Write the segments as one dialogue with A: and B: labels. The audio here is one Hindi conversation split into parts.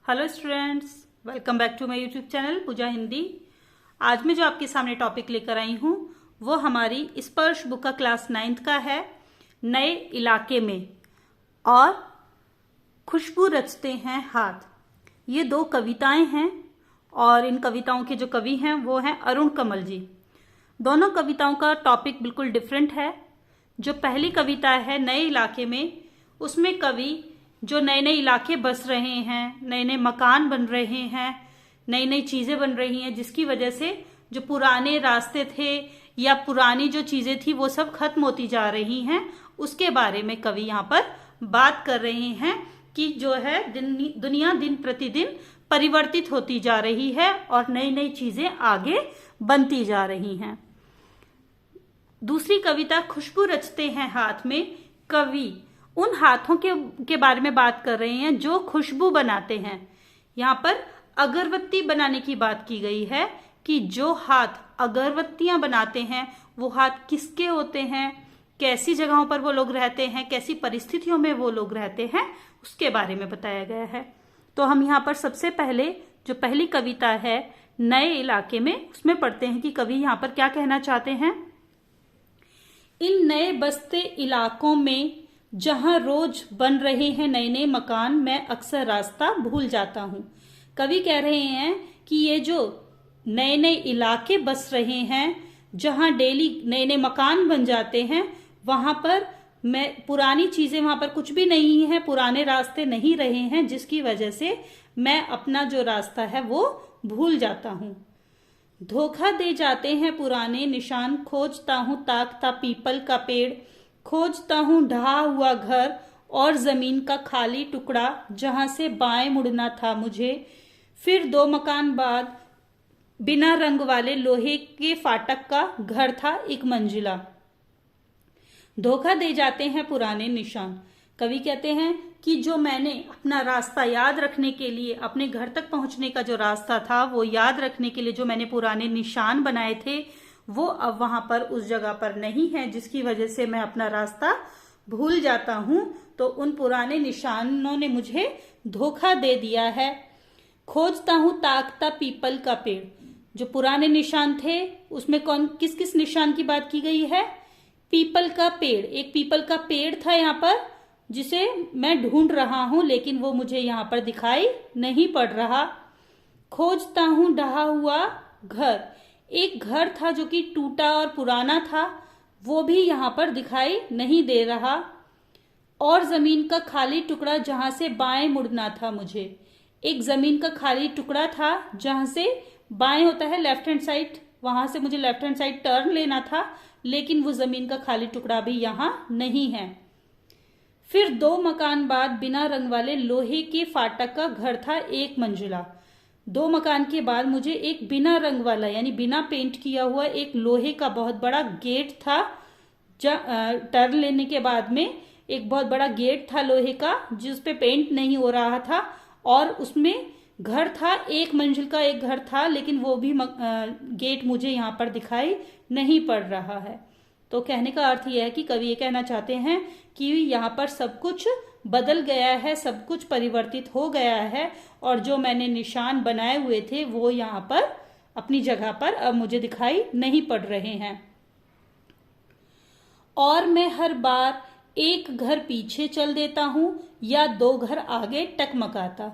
A: Hello students, welcome back to my YouTube channel Pooja Hindi. आज मैं जो आपके सामने टॉपिक लेकर आई हूँ वो हमारी स्पर्श बुक का क्लास 9th का है, नए इलाके में और खुशबू रचते हैं हाथ। ये दो कविताएं हैं और इन कविताओं के जो कवि हैं वो हैं अरुण कमल जी। दोनों कविताओं का टॉपिक बिल्कुल डिफरेंट है। जो पहली कविता है नए इलाके में, उसमें कवि जो नए नए इलाके बस रहे हैं, नए नए मकान बन रहे हैं, नई नई चीजें बन रही हैं, जिसकी वजह से जो पुराने रास्ते थे या पुरानी जो चीजें थी वो सब खत्म होती जा रही हैं, उसके बारे में कवि यहाँ पर बात कर रहे हैं कि जो है दुनिया दिन प्रतिदिन परिवर्तित होती जा रही है और नई नई चीजें आगे बनती जा रही हैं। दूसरी कविता खुशबू रचते हैं हाथ में, कवि उन हाथों के बारे में बात कर रहे हैं जो खुशबू बनाते हैं। यहाँ पर अगरबत्ती बनाने की बात की गई है कि जो हाथ अगरबत्तियां बनाते हैं वो हाथ किसके होते हैं, कैसी जगहों पर वो लोग रहते हैं, कैसी परिस्थितियों में वो लोग रहते हैं, उसके बारे में बताया गया है। तो हम यहाँ पर सबसे पहले जो पहली कविता है नए इलाके में, उसमें पढ़ते हैं कि कवि यहाँ पर क्या कहना चाहते हैं। इन नए बसते इलाकों में जहां रोज बन रहे हैं नए नए मकान, मैं अक्सर रास्ता भूल जाता हूं। कवि कह रहे हैं कि ये जो नए नए इलाके बस रहे हैं, जहां डेली नए नए मकान बन जाते हैं, वहां पर मैं पुरानी चीजें, वहां पर कुछ भी नहीं है, पुराने रास्ते नहीं रहे हैं, जिसकी वजह से मैं अपना जो रास्ता है वो भूल जाता हूं। धोखा दे जाते हैं पुराने निशान, खोजता हूं ताकता पीपल का पेड़, खोजता हूं ढहा हुआ घर और जमीन का खाली टुकड़ा जहां से बाएं मुड़ना था मुझे। फिर 2 मकान बाद बिना रंग वाले लोहे के फाटक का घर था 1 मंजिला। धोखा दे जाते हैं पुराने निशान। कवि कहते हैं कि जो मैंने अपना रास्ता याद रखने के लिए, अपने घर तक पहुंचने का जो रास्ता था वो याद रखने के लिए जो मैंने पुराने निशान बनाए थे, वो अब वहां पर उस जगह पर नहीं है, जिसकी वजह से मैं अपना रास्ता भूल जाता हूं। तो उन पुराने निशानों ने मुझे धोखा दे दिया है। खोजता हूं ताकता पीपल का पेड़। जो पुराने निशान थे उसमें किस किस निशान की बात की गई है? पीपल का पेड़। एक पीपल का पेड़ था यहाँ पर जिसे मैं ढूंढ रहा हूं, लेकिन वो मुझे यहाँ पर दिखाई नहीं पड़ रहा। खोजता हूं ढहा हुआ घर। एक घर था जो कि टूटा और पुराना था, वो भी यहाँ पर दिखाई नहीं दे रहा। और जमीन का खाली टुकड़ा जहां से बाएं मुड़ना था मुझे। एक जमीन का खाली टुकड़ा था जहां से बाएं होता है लेफ्ट हैंड साइड, वहां से मुझे लेफ्ट हैंड साइड टर्न लेना था, लेकिन वो जमीन का खाली टुकड़ा भी यहाँ नहीं है। फिर 2 मकान बाद बिना रंग वाले लोहे के फाटक का घर था 1 मंजिला। 2 मकान के बाद मुझे एक बिना रंग वाला यानी बिना पेंट किया हुआ एक लोहे का बहुत बड़ा गेट था। टर्न लेने के बाद में एक बहुत बड़ा गेट था लोहे का, जिस पे पेंट नहीं हो रहा था, और उसमें घर था 1 मंजिल का एक घर था, लेकिन वो भी गेट मुझे यहाँ पर दिखाई नहीं पड़ रहा है। तो कहने का अर्थ यह है कि कवि ये कहना चाहते हैं कि यहाँ पर सब कुछ बदल गया है, सब कुछ परिवर्तित हो गया है, और जो मैंने निशान बनाए हुए थे वो यहाँ पर अपनी जगह पर अब मुझे दिखाई नहीं पड़ रहे हैं। और मैं हर बार एक घर पीछे चल देता हूं या 2 घर आगे टकमकाता।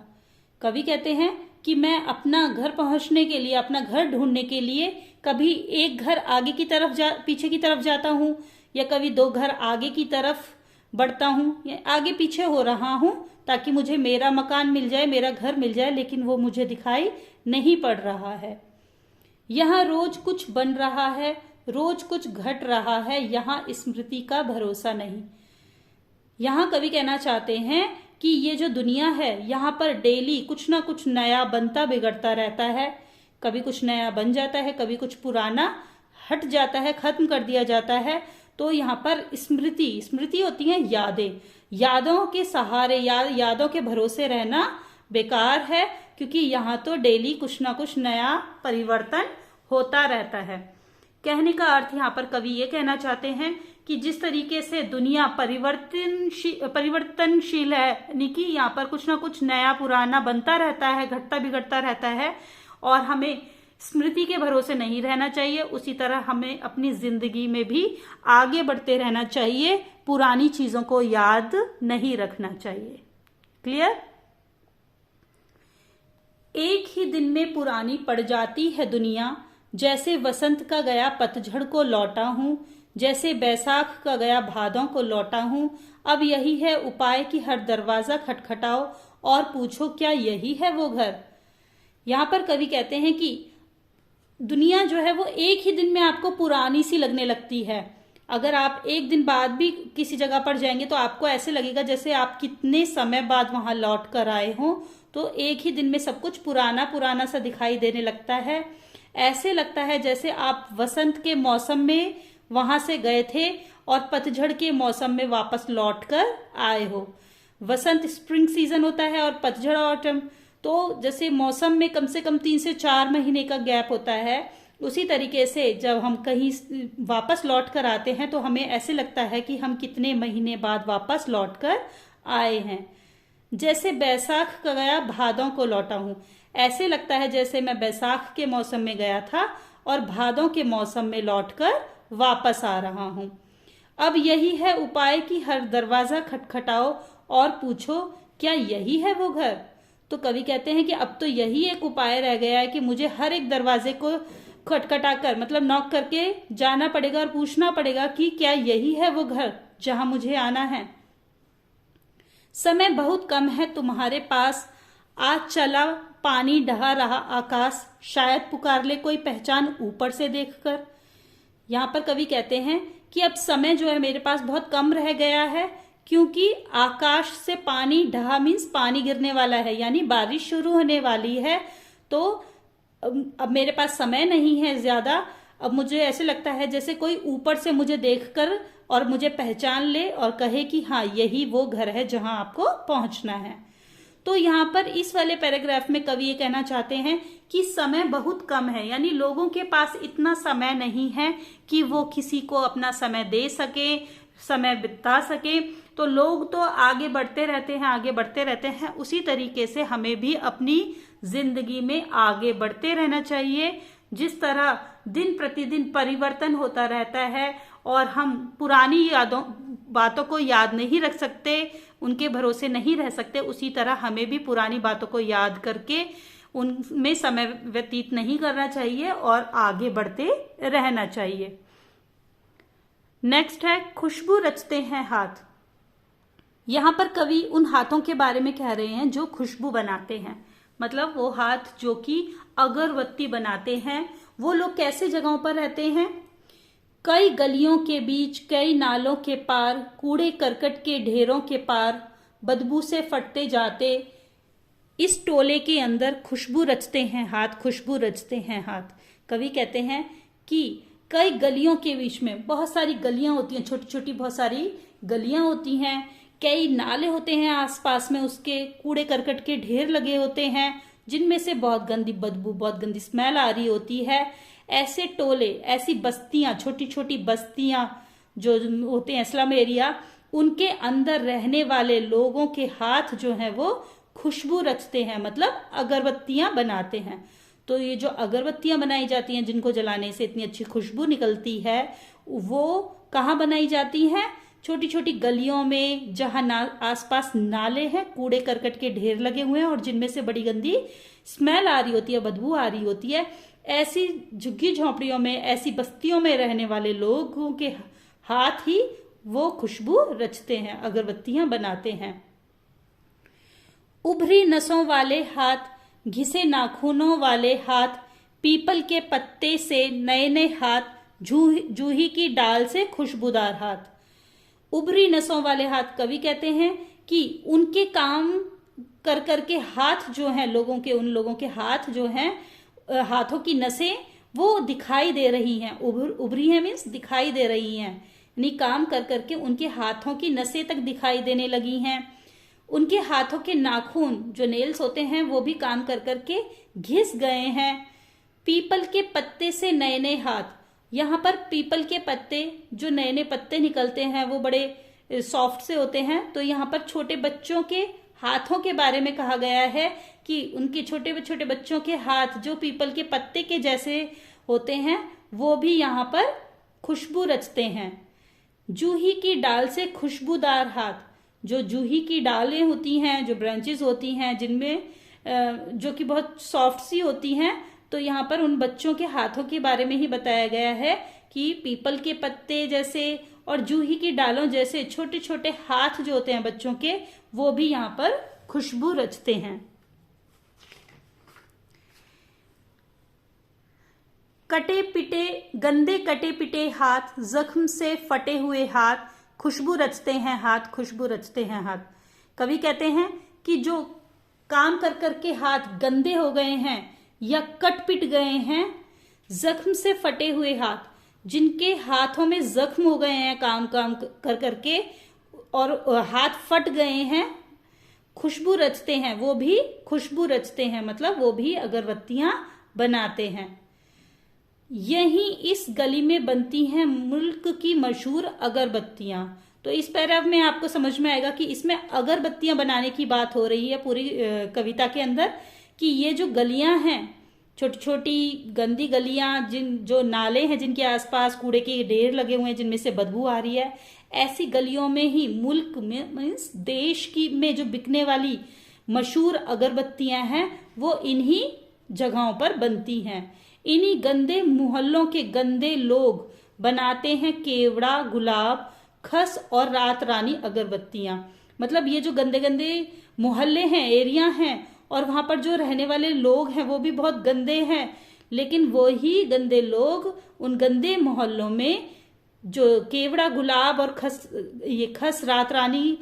A: कवि कहते हैं कि मैं अपना घर पहुंचने के लिए, अपना घर ढूंढने के लिए कभी एक घर आगे की तरफ पीछे की तरफ जाता हूं, या कभी 2 घर आगे की तरफ बढ़ता हूं, या आगे पीछे हो रहा हूं ताकि मुझे मेरा मकान मिल जाए, मेरा घर मिल जाए, लेकिन वो मुझे दिखाई नहीं पड़ रहा है। यहाँ रोज कुछ बन रहा है, रोज कुछ घट रहा है, यहाँ स्मृति का भरोसा नहीं। यहाँ कवि कहना चाहते हैं कि ये जो दुनिया है, यहाँ पर डेली कुछ ना कुछ नया बनता बिगड़ता रहता है। कभी कुछ नया बन जाता है, कभी कुछ पुराना हट जाता है, खत्म कर दिया जाता है। तो यहाँ पर स्मृति होती है यादें। यादों के सहारे, यादों के भरोसे रहना बेकार है, क्योंकि यहाँ तो डेली कुछ ना कुछ नया परिवर्तन होता रहता है। कहने का अर्थ यहाँ पर कवि ये कहना चाहते हैं कि जिस तरीके से दुनिया परिवर्तनशील है, यानी कि यहाँ पर कुछ ना कुछ नया पुराना बनता रहता है, घटता बिगड़ता रहता है, और हमें स्मृति के भरोसे नहीं रहना चाहिए, उसी तरह हमें अपनी जिंदगी में भी आगे बढ़ते रहना चाहिए, पुरानी चीजों को याद नहीं रखना चाहिए। क्लियर? एक ही दिन में पुरानी पड़ जाती है दुनिया, जैसे वसंत का गया पतझड़ को लौटा हूं, जैसे बैसाख का गया भादों को लौटा हूं। अब यही है उपाय कि हर दरवाजा खटखटाओ और पूछो क्या यही है वो घर। यहाँ पर कवि कहते हैं कि दुनिया जो है वो एक ही दिन में आपको पुरानी सी लगने लगती है। अगर आप एक दिन बाद भी किसी जगह पर जाएंगे तो आपको ऐसे लगेगा जैसे आप कितने समय बाद वहां लौट कर आए हो। तो एक ही दिन में सब कुछ पुराना पुराना सा दिखाई देने लगता है। ऐसे लगता है जैसे आप वसंत के मौसम में वहां से गए थे और पतझड़ के मौसम में वापस लौट कर आए हो। वसंत स्प्रिंग सीजन होता है और पतझड़ ऑटम। तो जैसे मौसम में कम से कम 3 से 4 महीने का गैप होता है, उसी तरीके से जब हम कहीं वापस लौट कर आते हैं तो हमें ऐसे लगता है कि हम कितने महीने बाद वापस लौट कर आए हैं। जैसे बैसाख का गया भादों को लौटा हूं, ऐसे लगता है जैसे मैं बैसाख के मौसम में गया था और भादों के मौसम में लौटकर वापस आ रहा हूं। अब यही है उपाय कि हर दरवाजा खटखटाओ और पूछो क्या यही है वो घर। तो कवि कहते हैं कि अब तो यही एक उपाय रह गया है कि मुझे हर एक दरवाजे को खटखटाकर, मतलब नॉक करके जाना पड़ेगा और पूछना पड़ेगा कि क्या यही है वो घर जहां मुझे आना है। समय बहुत कम है तुम्हारे पास, आज चला पानी ढहा रहा आकाश, शायद पुकार ले कोई पहचान ऊपर से देखकर। यहाँ पर कवि कहते हैं कि अब समय जो है मेरे पास बहुत कम रह गया है, क्योंकि आकाश से पानी ढहा मीन्स पानी गिरने वाला है, यानी बारिश शुरू होने वाली है। तो अब मेरे पास समय नहीं है ज्यादा। अब मुझे ऐसे लगता है जैसे कोई ऊपर से मुझे देखकर और मुझे पहचान ले और कहे कि हाँ यही वो घर है जहां आपको पहुंचना है। तो यहाँ पर इस वाले पैराग्राफ में कवि ये कहना चाहते हैं कि समय बहुत कम है, यानी लोगों के पास इतना समय नहीं है कि वो किसी को अपना समय दे सके, समय बिता सके। तो लोग तो आगे बढ़ते रहते हैं, आगे बढ़ते रहते हैं। उसी तरीके से हमें भी अपनी जिंदगी में आगे बढ़ते रहना चाहिए। जिस तरह दिन प्रतिदिन परिवर्तन होता रहता है और हम पुरानी बातों को याद नहीं रख सकते, उनके भरोसे नहीं रह सकते, उसी तरह हमें भी पुरानी बातों को याद करके उनमें समय व्यतीत नहीं करना चाहिए और आगे बढ़ते रहना चाहिए। नेक्स्ट है खुशबू रचते हैं हाथ। यहाँ पर कवि उन हाथों के बारे में कह रहे हैं जो खुशबू बनाते हैं, मतलब वो हाथ जो कि अगरबत्ती बनाते हैं। वो लोग कैसे जगहों पर रहते हैं? कई गलियों के बीच, कई नालों के पार, कूड़े करकट के ढेरों के पार, बदबू से फटते जाते इस टोले के अंदर खुशबू रचते हैं हाथ, खुशबू रचते हैं हाथ। कवि कहते हैं कि कई गलियों के बीच में, बहुत सारी गलियां होती हैं, छोटी छोटी बहुत सारी गलियां होती हैं, कई नाले होते हैं आसपास में, उसके कूड़े करकट के ढेर लगे होते हैं जिनमें से बहुत गंदी बदबू, बहुत गंदी स्मेल आ रही होती है। ऐसे टोले, ऐसी बस्तियां, छोटी छोटी बस्तियां जो होते हैं स्लम एरिया, उनके अंदर रहने वाले लोगों के हाथ जो हैं वो खुशबू रचते हैं, मतलब अगरबत्तियां बनाते हैं। तो ये जो अगरबत्तियां बनाई जाती हैं जिनको जलाने से इतनी अच्छी खुशबू निकलती है, वो कहाँ बनाई जाती हैं? छोटी छोटी गलियों में, जहां आसपास नाले हैं, कूड़े करकट के ढेर लगे हुए हैं और जिनमें से बड़ी गंदी स्मेल आ रही होती है, बदबू आ रही होती है। ऐसी झुग्गी झोंपड़ियों में, ऐसी बस्तियों में रहने वाले लोगों के हाथ ही वो खुशबू रचते हैं, अगरबत्तियां बनाते हैं। उभरी नसों वाले हाथ, घिसे नाखूनों वाले हाथ, पीपल के पत्ते से नए नए हाथ, जूही की डाल से खुशबूदार हाथ। उभरी नसों वाले हाथ, कवि कहते हैं कि उनके काम कर करके हाथ जो हैं लोगों के, उन लोगों के हाथ जो हैं, हाथों की नसें वो दिखाई दे रही हैं। उभरी है मीन्स दिखाई दे रही हैं, यानी काम कर करके उनके हाथों की नसें तक दिखाई देने लगी हैं। उनके हाथों के नाखून जो नेल्स होते हैं वो भी काम कर करके घिस गए हैं। पीपल के पत्ते से नए नए हाथ, यहाँ पर पीपल के पत्ते, जो नए नए पत्ते निकलते हैं वो बड़े सॉफ्ट से होते हैं। तो यहाँ पर छोटे बच्चों के हाथों के बारे में कहा गया है कि उनके छोटे छोटे बच्चों के हाथ जो पीपल के पत्ते के जैसे होते हैं वो भी यहाँ पर खुशबू रचते हैं। जूही की डाल से खुशबूदार हाथ, जो जूही की डालें होती हैं, जो ब्रांचेस होती हैं जिनमें जो कि बहुत सॉफ्ट सी होती हैं, तो यहाँ पर उन बच्चों के हाथों के बारे में ही बताया गया है कि पीपल के पत्ते जैसे और जूही की डालों जैसे छोटे छोटे हाथ जो होते हैं बच्चों के, वो भी यहाँ पर खुशबू रचते हैं। कटे पिटे गंदे कटे पिटे हाथ, जख्म से फटे हुए हाथ, खुशबू रचते हैं हाथ, खुशबू रचते हैं हाथ। कवि कहते हैं कि जो काम कर करके हाथ गंदे हो गए हैं या कट पिट गए हैं, जख्म से फटे हुए हाथ, जिनके हाथों में जख्म हो गए हैं काम काम कर करके और हाथ फट गए हैं, खुशबू रचते हैं, वो भी खुशबू रचते हैं, मतलब वो भी अगरबत्तियां बनाते हैं। यही इस गली में बनती हैं मुल्क की मशहूर अगरबत्तियां। तो इस पैराग्राफ में आपको समझ में आएगा कि इसमें अगरबत्तियां बनाने की बात हो रही है पूरी कविता के अंदर, कि ये जो गलियां हैं, छोटी छोटी गंदी गलियां, जो नाले हैं जिनके आसपास कूड़े के ढेर लगे हुए हैं जिनमें से बदबू आ रही है, ऐसी गलियों में ही मुल्क में मीन्स देश की में जो बिकने वाली मशहूर अगरबत्तियां हैं वो इन्हीं जगहों पर बनती हैं। इन्हीं गंदे मोहल्लों के गंदे लोग बनाते हैं केवड़ा, गुलाब, खस और रात रानी अगरबत्तियां। मतलब ये जो गंदे गंदे मोहल्ले हैं, एरिया हैं, और वहां पर जो रहने वाले लोग हैं वो भी बहुत गंदे हैं, लेकिन वो ही गंदे लोग उन गंदे मोहल्लों में जो केवड़ा, गुलाब और खस रात रानी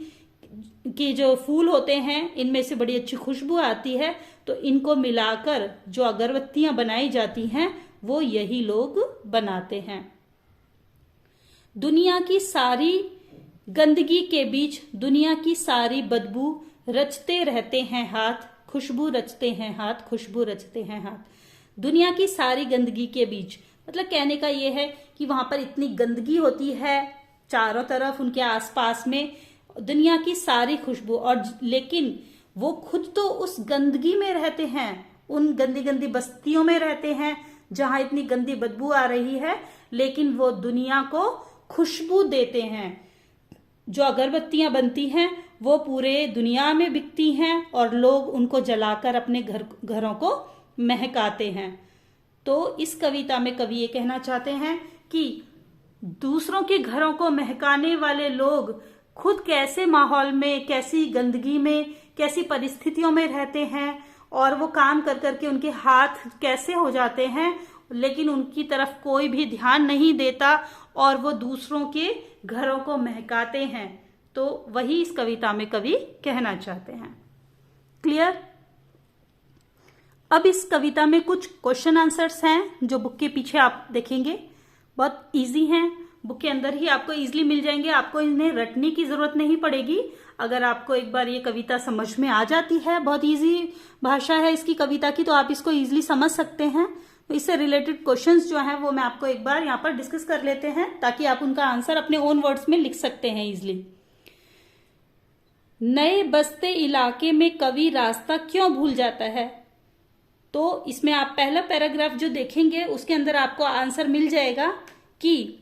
A: के जो फूल होते हैं, इनमें से बड़ी अच्छी खुशबू आती है, तो इनको मिलाकर जो अगरबत्तियां बनाई जाती हैं वो यही लोग बनाते हैं। दुनिया की सारी गंदगी के बीच दुनिया की सारी बदबू रचते रहते हैं हाथ, खुशबू रचते हैं हाथ, खुशबू रचते हैं हाथ। दुनिया की सारी गंदगी के बीच, मतलब कहने का ये है कि वहां पर इतनी गंदगी होती है चारों तरफ उनके आसपास में, दुनिया की सारी खुशबू, और लेकिन वो खुद तो उस गंदगी में रहते हैं, उन गंदी गंदी बस्तियों में रहते हैं जहां इतनी गंदी बदबू आ रही है, लेकिन वो दुनिया को खुशबू देते हैं। जो अगरबत्तियां बनती हैं वो पूरे दुनिया में बिकती हैं और लोग उनको जलाकर अपने घरों को महकाते हैं। तो इस कविता में कवि ये कहना चाहते हैं कि दूसरों के घरों को महकाने वाले लोग खुद कैसे माहौल में, कैसी गंदगी में, कैसी परिस्थितियों में रहते हैं, और वो काम कर करके उनके हाथ कैसे हो जाते हैं, लेकिन उनकी तरफ कोई भी ध्यान नहीं देता और वो दूसरों के घरों को महकाते हैं। तो वही इस कविता में कवि कहना चाहते हैं। क्लियर? अब इस कविता में कुछ क्वेश्चन आंसर्स हैं जो बुक के पीछे आप देखेंगे, बहुत इजी हैं, बुक के अंदर ही आपको इजीली मिल जाएंगे, आपको इन्हें रटने की जरूरत नहीं पड़ेगी। अगर आपको एक बार ये कविता समझ में आ जाती है, बहुत इजी भाषा है इसकी कविता की, तो आप इसको इजीली समझ सकते हैं। तो इससे रिलेटेड क्वेश्चंस जो हैं वो मैं आपको एक बार यहाँ पर डिस्कस कर लेते हैं ताकि आप उनका आंसर अपने ओन वर्ड्स में लिख सकते हैं इजीली। नए बसते इलाके में कवि रास्ता क्यों भूल जाता है? तो इसमें आप पहला पैराग्राफ जो देखेंगे उसके अंदर आपको आंसर मिल जाएगा कि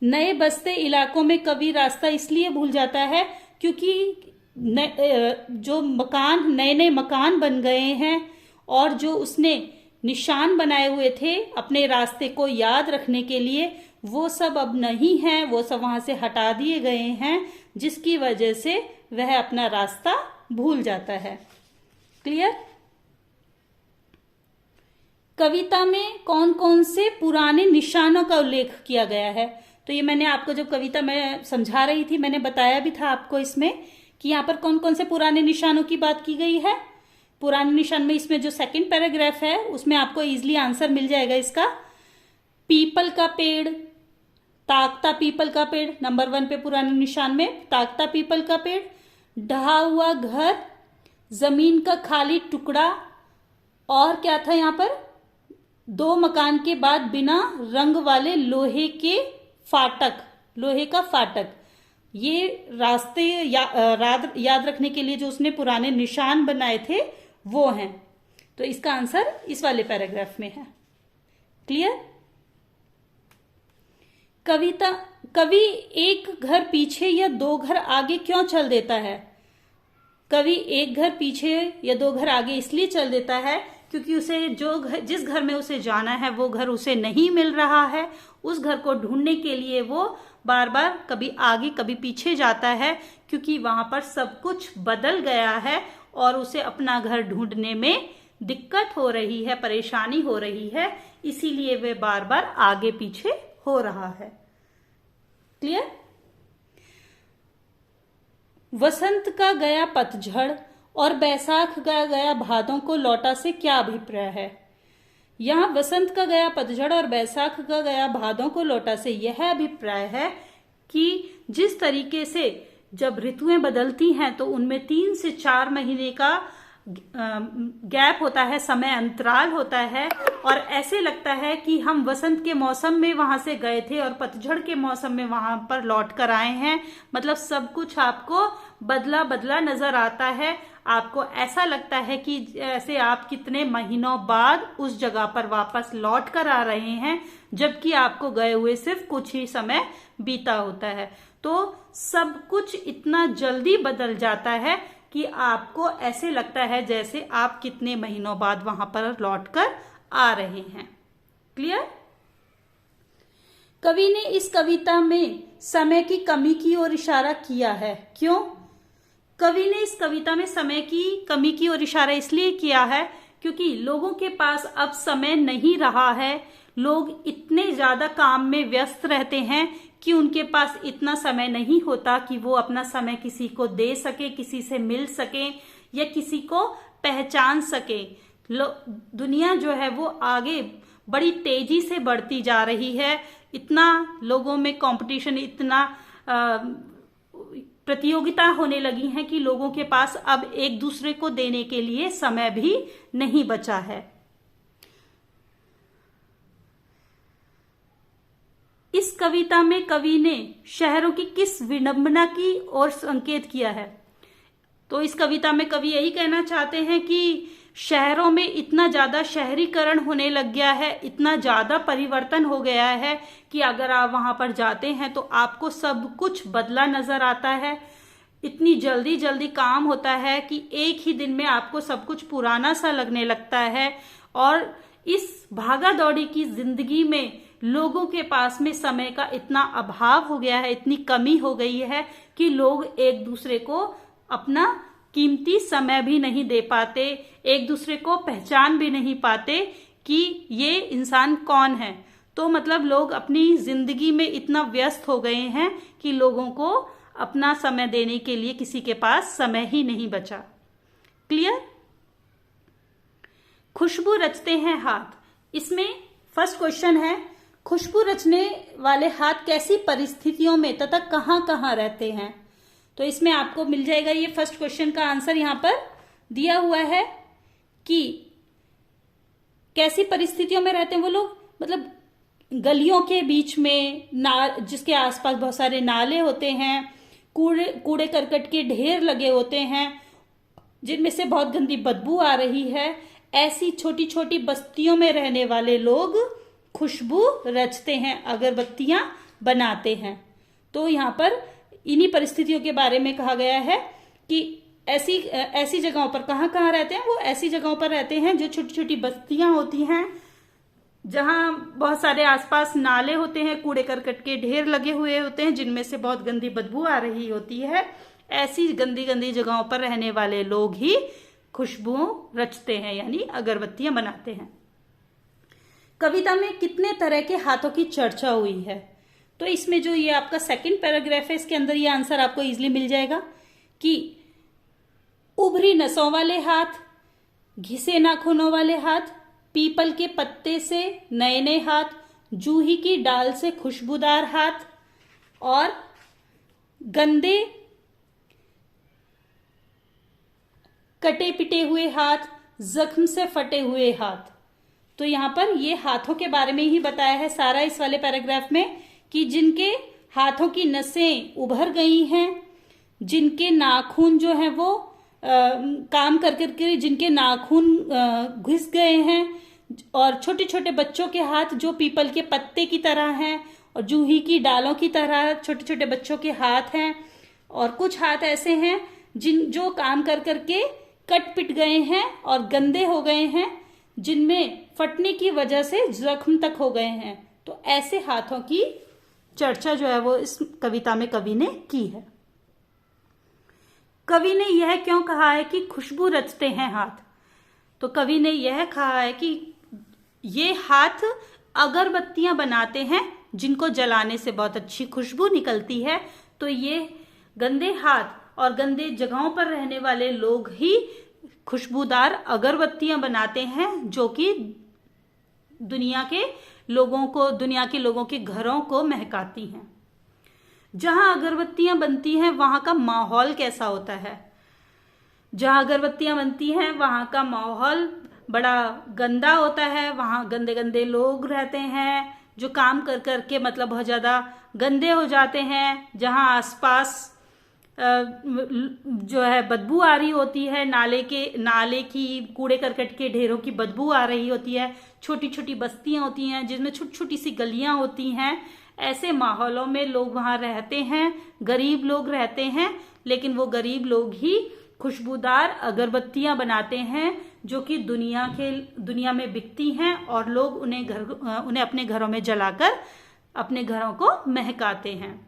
A: नए बसते इलाकों में कवि रास्ता इसलिए भूल जाता है क्योंकि जो मकान, नए नए मकान बन गए हैं और जो उसने निशान बनाए हुए थे अपने रास्ते को याद रखने के लिए, वो सब अब नहीं है, वो सब वहां से हटा दिए गए हैं, जिसकी वजह से वह अपना रास्ता भूल जाता है। क्लियर? कविता में कौन कौन से पुराने निशानों का उल्लेख किया गया है? तो ये मैंने आपको जब कविता में समझा रही थी मैंने बताया भी था आपको इसमें कि यहाँ पर कौन कौन से पुराने निशानों की बात की गई है। पुराने निशान में इसमें जो सेकंड पैराग्राफ है उसमें आपको इजीली आंसर मिल जाएगा इसका। पीपल का पेड़, ताकता पीपल का पेड़, नंबर 1 पे पुराने निशान में ताकता पीपल का पेड़, ढहा हुआ घर, जमीन का खाली टुकड़ा, और क्या था यहाँ पर, दो मकान के बाद बिना रंग वाले लोहे का फाटक। ये रास्ते याद रखने के लिए जो उसने पुराने निशान बनाए थे वो हैं। तो इसका आंसर इस वाले पैराग्राफ में है। क्लियर? कवि एक घर पीछे या दो घर आगे क्यों चल देता है? कवि एक घर पीछे या दो घर आगे इसलिए चल देता है क्योंकि उसे जिस घर में उसे जाना है वो घर उसे नहीं मिल रहा है। उस घर को ढूंढने के लिए वो बार बार कभी आगे कभी पीछे जाता है, क्योंकि वहां पर सब कुछ बदल गया है और उसे अपना घर ढूंढने में दिक्कत हो रही है, परेशानी हो रही है, इसीलिए वे बार बार आगे पीछे हो रहा है। क्लियर? वसंत का गया पतझड़ और बैसाख का गया भादों को लौटा से क्या अभिप्राय है? यहाँ वसंत का गया पतझड़ और बैसाख का गया भादों को लौटा से यह अभिप्राय है कि जिस तरीके से जब ऋतुएं बदलती हैं तो उनमें 3 से 4 महीने का गैप होता है, समय अंतराल होता है, और ऐसे लगता है कि हम वसंत के मौसम में वहां से गए थे और पतझड़ के मौसम में वहां पर लौट कर आए हैं। मतलब सब कुछ आपको बदला बदला नजर आता है। आपको ऐसा लगता है कि ऐसे आप कितने महीनों बाद उस जगह पर वापस लौट कर आ रहे हैं, जबकि आपको गए हुए सिर्फ कुछ ही समय बीता होता है। तो सब कुछ इतना जल्दी बदल जाता है कि आपको ऐसे लगता है जैसे आप कितने महीनों बाद वहां पर लौटकर आ रहे हैं। क्लियर? कवि ने इस कविता में समय की कमी की ओर इशारा किया है। क्यों? कवि ने इस कविता में समय की कमी की ओर इशारा इसलिए किया है क्योंकि लोगों के पास अब समय नहीं रहा है। लोग इतने ज्यादा काम में व्यस्त रहते हैं कि उनके पास इतना समय नहीं होता कि वो अपना समय किसी को दे सके, किसी से मिल सके या किसी को पहचान सके। दुनिया जो है वो आगे बड़ी तेजी से बढ़ती जा रही है। इतना लोगों में कंपटीशन, इतना प्रतियोगिता होने लगी है कि लोगों के पास अब एक दूसरे को देने के लिए समय भी नहीं बचा है। इस कविता में कवि ने शहरों की किस विडंबना की ओर संकेत किया है? तो इस कविता में कवि यही कहना चाहते हैं कि शहरों में इतना ज्यादा शहरीकरण होने लग गया है, इतना ज्यादा परिवर्तन हो गया है कि अगर आप वहां पर जाते हैं तो आपको सब कुछ बदला नजर आता है। इतनी जल्दी जल्दी काम होता है कि एक ही दिन में आपको सब कुछ पुराना सा लगने लगता है। और इस भागा दौड़ी की जिंदगी में लोगों के पास में समय का इतना अभाव हो गया है, इतनी कमी हो गई है कि लोग एक दूसरे को अपना कीमती समय भी नहीं दे पाते, एक दूसरे को पहचान भी नहीं पाते कि ये इंसान कौन है। तो मतलब लोग अपनी जिंदगी में इतना व्यस्त हो गए हैं कि लोगों को अपना समय देने के लिए किसी के पास समय ही नहीं बचा। क्लियर? खुशबू रचते हैं हाथ। इसमें फर्स्ट क्वेश्चन है, खुशबू रचने वाले हाथ कैसी परिस्थितियों में तथा कहां कहां रहते हैं? तो इसमें आपको मिल जाएगा, ये फर्स्ट क्वेश्चन का आंसर यहां पर दिया हुआ है कि कैसी परिस्थितियों में रहते हैं वो लोग। मतलब गलियों के बीच में, जिसके आसपास बहुत सारे नाले होते हैं, कूड़े करकट के ढेर लगे होते हैं जिनमें से बहुत गंदी बदबू आ रही है, ऐसी छोटी छोटी बस्तियों में रहने वाले लोग खुशबू रचते हैं, अगरबत्तियां बनाते हैं। तो यहाँ पर इन्हीं परिस्थितियों के बारे में कहा गया है कि ऐसी जगहों पर कहाँ रहते हैं? वो ऐसी जगहों पर रहते हैं जो छोटी छोटी बस्तियां होती हैं, जहां बहुत सारे आसपास नाले होते हैं, कूड़े करकट के ढेर लगे हुए होते हैं जिनमें से बहुत गंदी बदबू आ रही होती है। ऐसी गंदी गंदी जगहों पर रहने वाले लोग ही खुशबू रचते हैं, यानी अगरबत्तियां बनाते हैं। कविता में कितने तरह के हाथों की चर्चा हुई है? तो इसमें जो ये आपका सेकंड पैराग्राफ है, इसके अंदर ये आंसर आपको इजीली मिल जाएगा कि उभरी नसों वाले हाथ, घिसे नाखूनों वाले हाथ, पीपल के पत्ते से नए नए हाथ, जूही की डाल से खुशबूदार हाथ, और गंदे कटे पिटे हुए हाथ, जख्म से फटे हुए हाथ। तो यहाँ पर ये हाथों के बारे में ही बताया है सारा इस वाले पैराग्राफ में, कि जिनके हाथों की नसें उभर गई हैं, जिनके नाखून जो है वो काम कर करके जिनके नाखून घिस गए हैं, और छोटे छोटे बच्चों के हाथ जो पीपल के पत्ते की तरह हैं और जूही की डालों की तरह छोटे छोटे बच्चों के हाथ हैं, और कुछ हाथ ऐसे हैं जो काम कर करके कट पिट गए हैं और गंदे हो गए हैं, जिनमें फटने की वजह से जख्म तक हो गए हैं। तो ऐसे हाथों की चर्चा जो है वो इस कविता में कवि ने की है। कवि ने यह क्यों कहा है कि खुशबू रचते हैं हाथ? तो कवि ने यह कहा है कि ये हाथ अगरबत्तियां बनाते हैं जिनको जलाने से बहुत अच्छी खुशबू निकलती है। तो ये गंदे हाथ और गंदे जगहों पर रहने वाले लोग ही खुशबूदार अगरबत्तियां बनाते हैं, जो कि दुनिया के लोगों के घरों को महकाती हैं। जहां अगरबत्तियां बनती हैं वहां का माहौल कैसा होता है? जहां अगरबत्तियां बनती हैं वहां का माहौल बड़ा गंदा होता है। वहां गंदे गंदे लोग रहते हैं जो काम कर करके मतलब बहुत ज्यादा गंदे हो जाते हैं। जहां आसपास जो है बदबू आ रही होती है, नाले की कूड़े करकट के ढेरों की बदबू आ रही होती है। छोटी छोटी बस्तियां होती हैं जिसमें छोटी छोटी सी गलियां होती हैं। ऐसे माहौलों में लोग वहां रहते हैं, गरीब लोग रहते हैं, लेकिन वो गरीब लोग ही खुशबूदार अगरबत्तियां बनाते हैं जो कि दुनिया में बिकती हैं, और लोग उन्हें अपने घरों में जलाकर अपने घरों को महकाते हैं।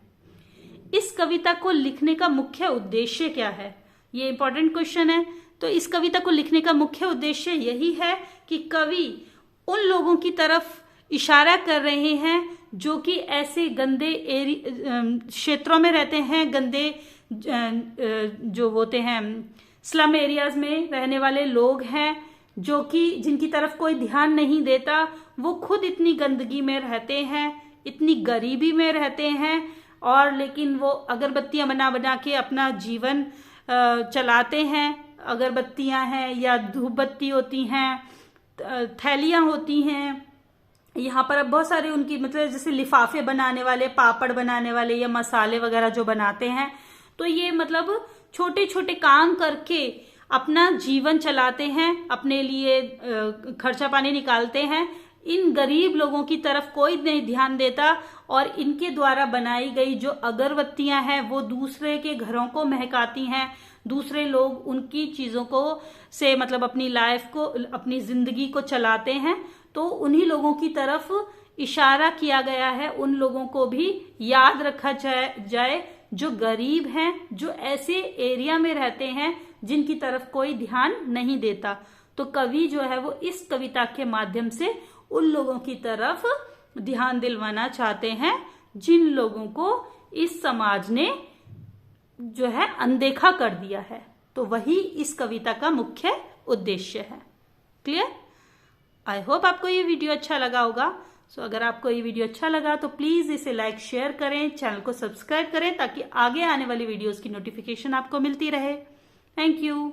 A: इस कविता को लिखने का मुख्य उद्देश्य क्या है? ये इंपॉर्टेंट क्वेश्चन है। तो इस कविता को लिखने का मुख्य उद्देश्य यही है कि कवि उन लोगों की तरफ इशारा कर रहे हैं जो कि ऐसे गंदे क्षेत्रों में रहते हैं, गंदे जो होते हैं स्लम एरियाज में रहने वाले लोग हैं, जो कि जिनकी तरफ कोई ध्यान नहीं देता। वो खुद इतनी गंदगी में रहते हैं, इतनी गरीबी में रहते हैं, और लेकिन वो अगरबत्तियां बना बना के अपना जीवन चलाते हैं। अगरबत्तियां हैं या धूप बत्ती होती हैं, थैलियां होती हैं। यहाँ पर अब बहुत सारे उनकी मतलब जैसे लिफाफे बनाने वाले, पापड़ बनाने वाले या मसाले वगैरह जो बनाते हैं, तो ये मतलब छोटे छोटे काम करके अपना जीवन चलाते हैं, अपने लिए खर्चा पानी निकालते हैं। इन गरीब लोगों की तरफ कोई नहीं ध्यान देता, और इनके द्वारा बनाई गई जो अगरबत्तियां हैं वो दूसरे के घरों को महकाती हैं। दूसरे लोग उनकी चीजों को से मतलब अपनी लाइफ को, अपनी जिंदगी को चलाते हैं। तो उन्हीं लोगों की तरफ इशारा किया गया है, उन लोगों को भी याद रखा जाए जो गरीब हैं, जो ऐसे एरिया में रहते हैं जिनकी तरफ कोई ध्यान नहीं देता। तो कवि जो है वो इस कविता के माध्यम से उन लोगों की तरफ ध्यान दिलवाना चाहते हैं जिन लोगों को इस समाज ने जो है अनदेखा कर दिया है। तो वही इस कविता का मुख्य उद्देश्य है। क्लियर? आई होप आपको ये वीडियो अच्छा लगा होगा। सो अगर आपको ये वीडियो अच्छा लगा तो प्लीज इसे लाइक शेयर करें, चैनल को सब्सक्राइब करें ताकि आगे आने वाली वीडियोस की नोटिफिकेशन आपको मिलती रहे। Thank you.